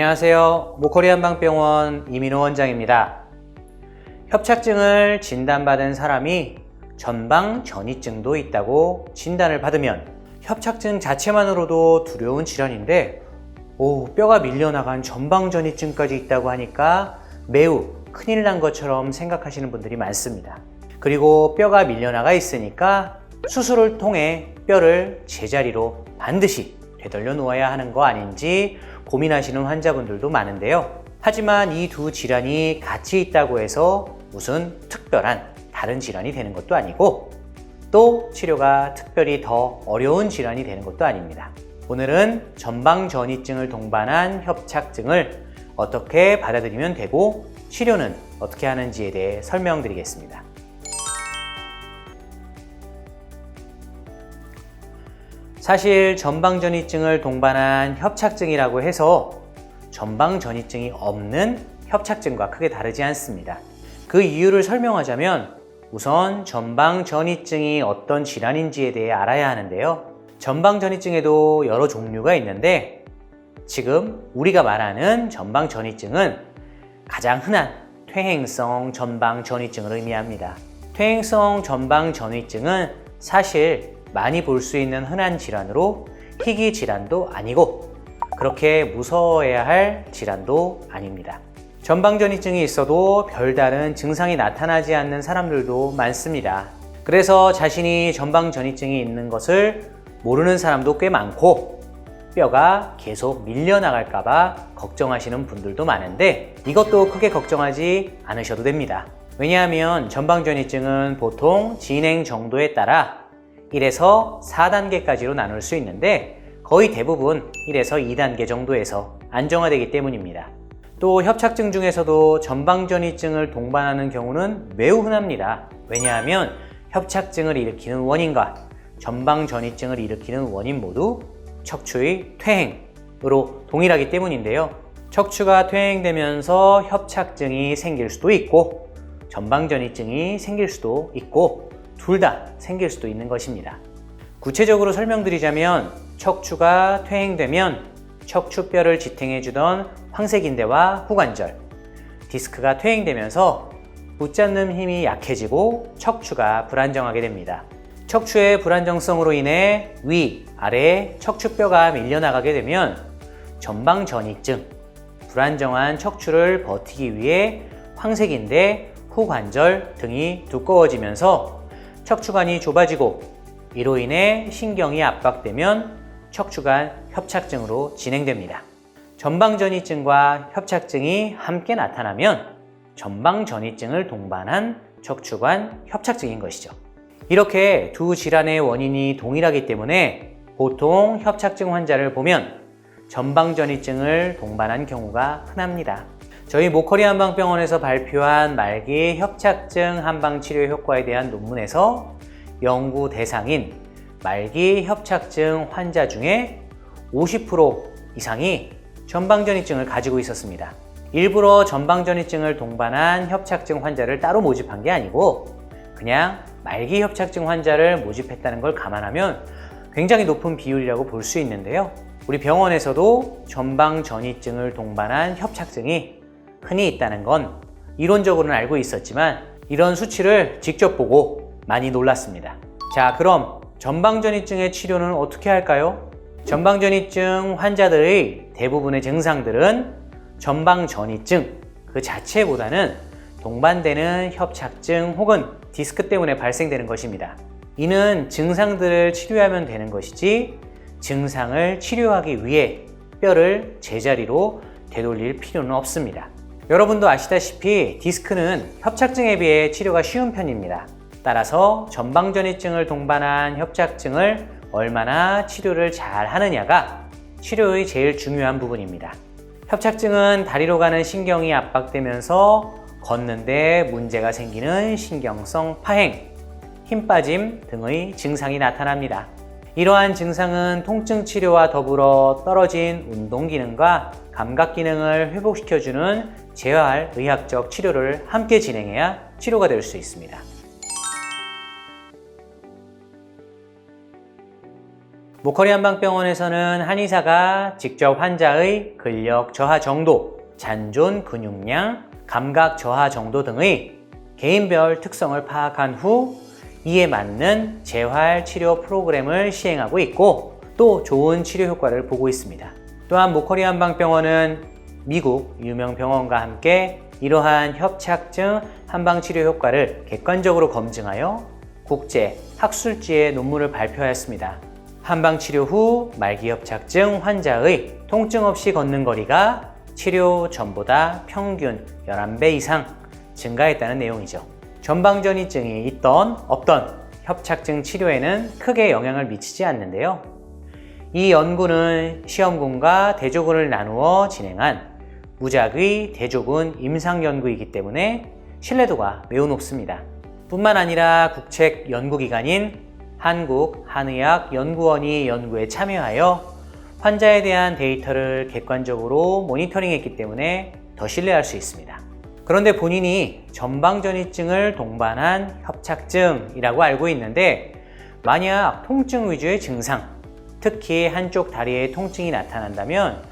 안녕하세요. 모코리안방병원 이민호 원장입니다. 협착증을 진단받은 사람이 전방전이증도 있다고 진단을 받으면 협착증 자체만으로도 두려운 질환인데 뼈가 밀려나간 전방전이증까지 있다고 하니까 매우 큰일 난 것처럼 생각하시는 분들이 많습니다. 그리고 뼈가 밀려나가 있으니까 수술을 통해 뼈를 제자리로 반드시 되돌려 놓아야 하는 거 아닌지 고민하시는 환자분들도 많은데요. 하지만 이 두 질환이 같이 있다고 해서 무슨 특별한 다른 질환이 되는 것도 아니고 또 치료가 특별히 더 어려운 질환이 되는 것도 아닙니다. 오늘은 전방전이증을 동반한 협착증을 어떻게 받아들이면 되고 치료는 어떻게 하는지에 대해 설명드리겠습니다. 사실 전방전이증을 동반한 협착증이라고 해서 전방전이증이 없는 협착증과 크게 다르지 않습니다. 그 이유를 설명하자면 우선 전방전이증이 어떤 질환인지에 대해 알아야 하는데요. 전방전이증에도 여러 종류가 있는데 지금 우리가 말하는 전방전이증은 가장 흔한 퇴행성 전방전이증을 의미합니다. 퇴행성 전방전이증은 사실 많이 볼 수 있는 흔한 질환으로 희귀 질환도 아니고 그렇게 무서워해야 할 질환도 아닙니다. 전방전이증이 있어도 별다른 증상이 나타나지 않는 사람들도 많습니다. 그래서 자신이 전방전이증이 있는 것을 모르는 사람도 꽤 많고 뼈가 계속 밀려나갈까봐 걱정하시는 분들도 많은데 이것도 크게 걱정하지 않으셔도 됩니다. 왜냐하면 전방전이증은 보통 진행 정도에 따라 1에서 4단계까지로 나눌 수 있는데 거의 대부분 1에서 2단계 정도에서 안정화되기 때문입니다. 또 협착증 중에서도 전방전이증을 동반하는 경우는 매우 흔합니다. 왜냐하면 협착증을 일으키는 원인과 전방전이증을 일으키는 원인 모두 척추의 퇴행으로 동일하기 때문인데요. 척추가 퇴행되면서 협착증이 생길 수도 있고 전방전이증이 생길 수도 있고 둘 다 생길 수도 있는 것입니다. 구체적으로 설명드리자면 척추가 퇴행되면 척추뼈를 지탱해주던 황색인대와 후관절, 디스크가 퇴행되면서 붙잡는 힘이 약해지고 척추가 불안정하게 됩니다. 척추의 불안정성으로 인해 위, 아래 척추뼈가 밀려나가게 되면 전방전이증, 불안정한 척추를 버티기 위해 황색인대, 후관절 등이 두꺼워지면서 척추관이 좁아지고 이로 인해 신경이 압박되면 척추관 협착증으로 진행됩니다. 전방전이증과 협착증이 함께 나타나면 전방전이증을 동반한 척추관 협착증인 것이죠. 이렇게 두 질환의 원인이 동일하기 때문에 보통 협착증 환자를 보면 전방전이증을 동반한 경우가 흔합니다. 저희 모코리안방병원에서 발표한 말기 협착증 한방치료 효과에 대한 논문에서 연구 대상인 말기 협착증 환자 중에 50% 이상이 전방전이증을 가지고 있었습니다. 일부러 전방전이증을 동반한 협착증 환자를 따로 모집한 게 아니고 그냥 말기 협착증 환자를 모집했다는 걸 감안하면 굉장히 높은 비율이라고 볼 수 있는데요. 우리 병원에서도 전방전이증을 동반한 협착증이 흔히 있다는 건 이론적으로는 알고 있었지만 이런 수치를 직접 보고 많이 놀랐습니다. 자, 그럼 전방전이증의 치료는 어떻게 할까요? 전방전이증 환자들의 대부분의 증상들은 전방전이증 그 자체보다는 동반되는 협착증 혹은 디스크 때문에 발생되는 것입니다. 이는 증상들을 치료하면 되는 것이지 증상을 치료하기 위해 뼈를 제자리로 되돌릴 필요는 없습니다. 여러분도 아시다시피 디스크는 협착증에 비해 치료가 쉬운 편입니다. 따라서 전방전이증을 동반한 협착증을 얼마나 치료를 잘 하느냐가 치료의 제일 중요한 부분입니다. 협착증은 다리로 가는 신경이 압박되면서 걷는데 문제가 생기는 신경성 파행, 힘 빠짐 등의 증상이 나타납니다. 이러한 증상은 통증 치료와 더불어 떨어진 운동 기능과 감각 기능을 회복시켜주는 재활 의학적 치료를 함께 진행해야 치료가 될 수 있습니다. 모커리 한방병원에서는 한의사가 직접 환자의 근력 저하 정도, 잔존 근육량, 감각 저하 정도 등의 개인별 특성을 파악한 후 이에 맞는 재활 치료 프로그램을 시행하고 있고 또 좋은 치료 효과를 보고 있습니다. 또한 모커리 한방병원은 미국 유명 병원과 함께 이러한 협착증 한방치료 효과를 객관적으로 검증하여 국제 학술지에 논문을 발표하였습니다. 한방치료 후 말기협착증 환자의 통증 없이 걷는 거리가 치료 전보다 평균 11배 이상 증가했다는 내용이죠. 전방전이증이 있던 없던 협착증 치료에는 크게 영향을 미치지 않는데요. 이 연구는 시험군과 대조군을 나누어 진행한 무작위 대조군 임상 연구이기 때문에 신뢰도가 매우 높습니다. 뿐만 아니라 국책 연구기관인 한국한의학연구원이 연구에 참여하여 환자에 대한 데이터를 객관적으로 모니터링했기 때문에 더 신뢰할 수 있습니다. 그런데 본인이 전방전이증을 동반한 협착증이라고 알고 있는데 만약 통증 위주의 증상, 특히 한쪽 다리의 통증이 나타난다면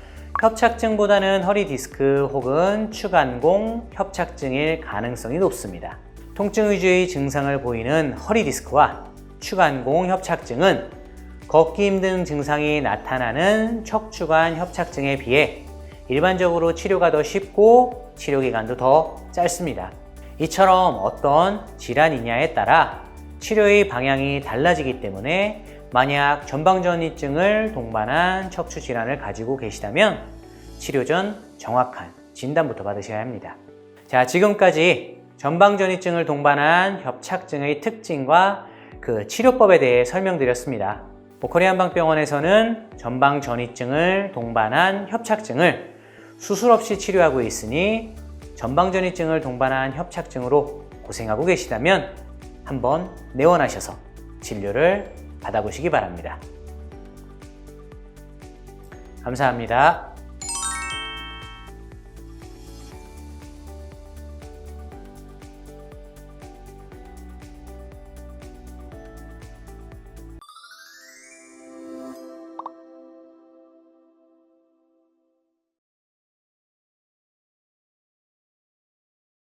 협착증보다는 허리 디스크 혹은 추간공 협착증일 가능성이 높습니다. 통증 위주의 증상을 보이는 허리 디스크와 추간공 협착증은 걷기 힘든 증상이 나타나는 척추관 협착증에 비해 일반적으로 치료가 더 쉽고 치료 기간도 더 짧습니다. 이처럼 어떤 질환이냐에 따라 치료의 방향이 달라지기 때문에 만약 전방전이증을 동반한 척추 질환을 가지고 계시다면 치료 전 정확한 진단부터 받으셔야 합니다. 자, 지금까지 전방전이증을 동반한 협착증의 특징과 그 치료법에 대해 설명드렸습니다. 모커리 한방병원에서는 전방전이증을 동반한 협착증을 수술 없이 치료하고 있으니 전방전이증을 동반한 협착증으로 고생하고 계시다면 한번 내원하셔서 진료를 받아보시기 바랍니다. 감사합니다.